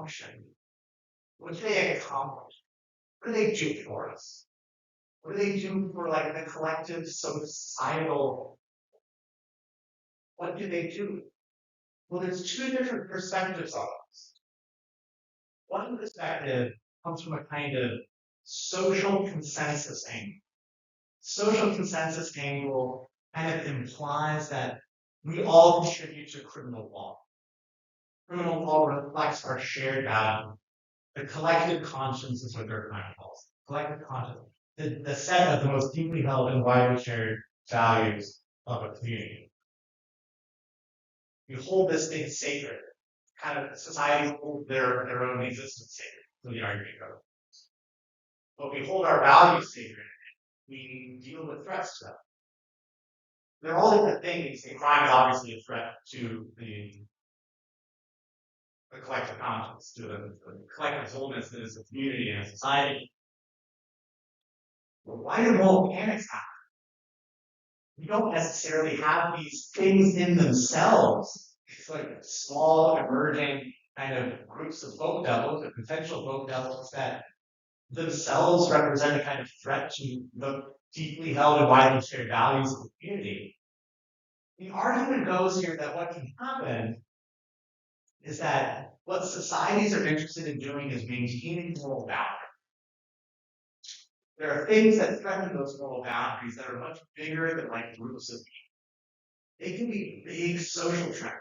function? What do they accomplish? What do they do for us? What do they do for like the collective societal? What do they do? Well, there's two different perspectives on this. One perspective comes from a kind of social consensus angle. Social consensus angle kind of implies that we all contribute to criminal law. Criminal law reflects our shared value. The collective conscience is what Durkheim calls it. Collective conscience. The set of the most deeply held and widely shared values of a community. We hold this thing sacred. Kind of societies hold their own existence sacred, so the argument goes. But we hold our values sacred. We deal with threats to them. They're all different things, and crime is obviously a threat to the collective conscience, to the collective wholeness that is a community and a society. But why do moral mechanics happen? We don't necessarily have these things in themselves. It's like small, emerging kind of groups of folk devils or potential folk devils that themselves represent a kind of threat to the deeply held and widely shared values of the community. The argument goes here that what can happen is that what societies are interested in doing is maintaining moral boundaries. There are things that threaten those moral boundaries that are much bigger than like groups of people. They can be big social trends.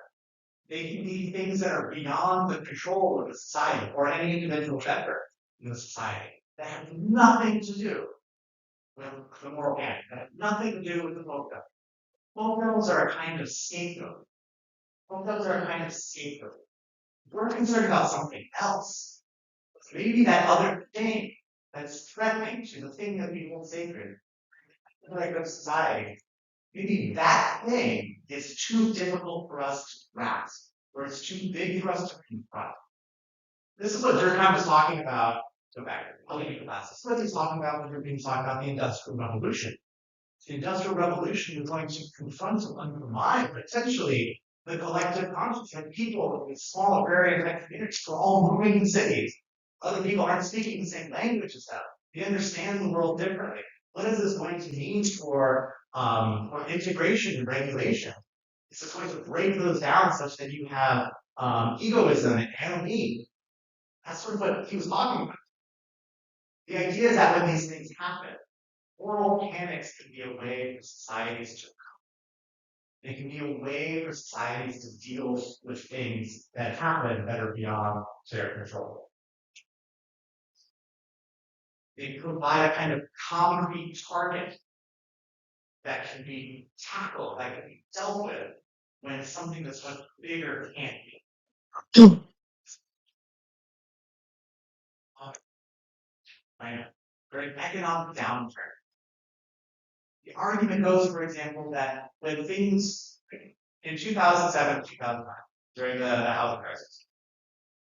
They can be things that are beyond the control of the society or any individual member in the society that have nothing to do with the moral panic, that have nothing to do with the folk devils. Folk devils are a kind of scapegoat. Folk devils are a kind of scapegoat. We're concerned about something else. Maybe that other thing that's threatening to the thing that we hold sacred, like of society, maybe that thing is too difficult for us to grasp, or it's too big for us to confront. This is what Durkheim was talking about. Go back, I'll give you class. This is what he's talking about when Durkheim talking about the Industrial Revolution. The Industrial Revolution is going to confront and undermine potentially the collective conscience of people in small agrarian communities who are all moving in cities. Other people aren't speaking the same language as them. They understand the world differently. What is this going to mean for integration and regulation? Is it going to break those down such that you have egoism and anonymity? That's sort of what he was talking about. The idea is that when these things happen, moral panics can be a way for societies to They can be a way for societies to deal with things that happen that are beyond their control. They provide a kind of concrete target that can be tackled, that can be dealt with when something that's much bigger can't be. Right? During economic downturn. The argument goes, for example, that when things in 2007, 2009, during the housing crisis,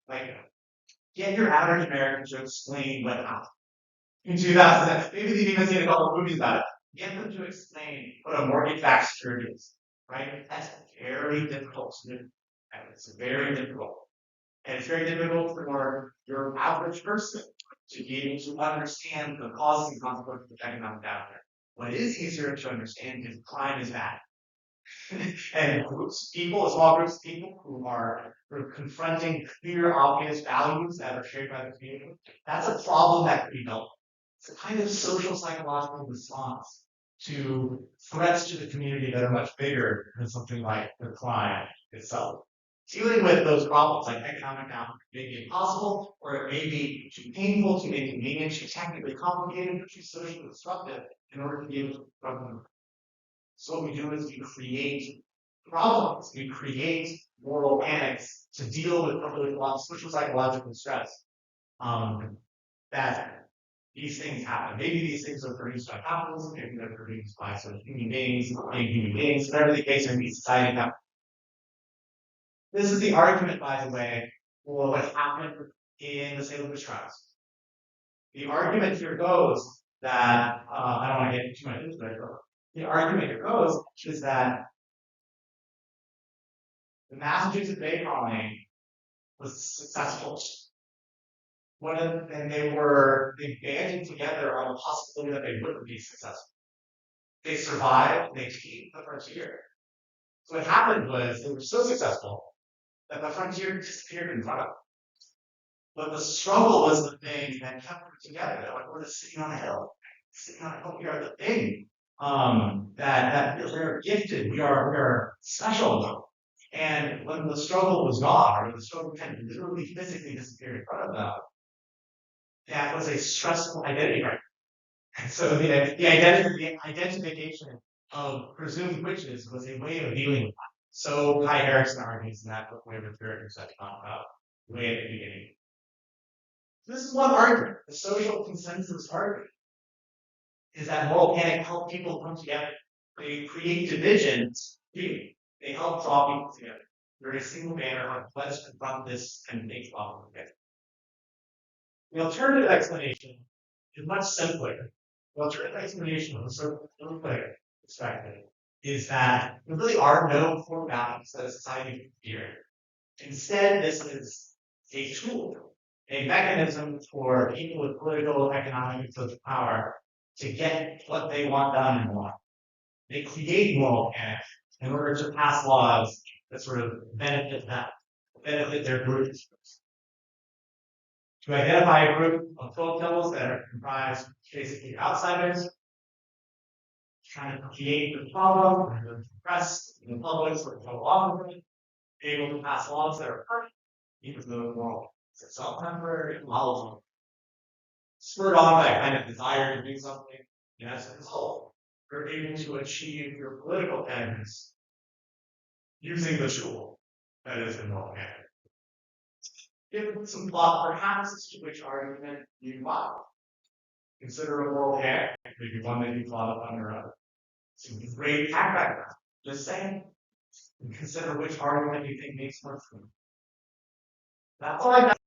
like get your average American to explain what happened in 2007. Maybe they've even seen a couple of movies about it. Get them to explain what a mortgage-backed security is, right? That's very difficult to do. And it's very difficult. And it's very difficult for your average person to be able to understand the causes and consequences of economic downturn. What is easier to understand is crime is bad. And groups, people, small groups of people who are confronting clear, obvious values that are shared by the community, that's a problem that could be dealt with. It's a kind of social psychological response to threats to the community that are much bigger than something like the crime itself. Dealing with those problems like economic downturn may be impossible, or it may be too painful, too inconvenient, too technically complicated, or too socially disruptive in order to be able to confront them. So what we do is we create problems, we create moral panics to deal with social psychological stress. That these things happen. Maybe these things are produced by capitalism, maybe they're produced by sort of human beings, whatever the case may be, society now. This is the argument, by the way, for what happened in the Salem Witch Trials. The argument here goes that, I don't want to get too much into it, but the argument here goes is that the Massachusetts Bay Colony was successful. And they banded together on the possibility that they wouldn't be successful. They survived, they came the frontier. So what happened was they were so successful that the frontier disappeared in front of them. But the struggle was the thing that kept them together. They're like, we're just sitting on a hill. Sitting on a hill, we are the thing. That we're gifted, we are special. And when the struggle was gone, or when the struggle kind of literally physically disappeared in front of them, that was a stressful identity right. And so the identification of presumed witches was a way of dealing with that. So Kai Erikson argues in that book, Wave of Spirit, that talk about way at the beginning. This is one argument. The social consensus argument is that moral panic help people come together. They create divisions. They help draw people together. They're a single banner on let's confront this and make problem together. The alternative explanation is much simpler. The alternative explanation from a social perspective is that there really are no core values that a society can fear. Instead, this is a tool, a mechanism for people with political, economic, and social power to get what they want done in life. They create moral panic in order to pass laws that sort of benefit them, benefit their groups. To identify a group of folk that are comprised basically of outsiders, trying to create the problem, and the press and the public sort of go along with it, be able to pass laws that are perfect, even though the moral is itself temporary, volatile. Spurred on by a kind of desire to do something, as a result, you're able to achieve your political ends using the tool that is the moral panic. Give some thought perhaps as to which argument you follow. Consider a moral panic, maybe one that you thought of on your own. Some great hack background. Just saying. And consider which argument you think makes more sense. That's all I got.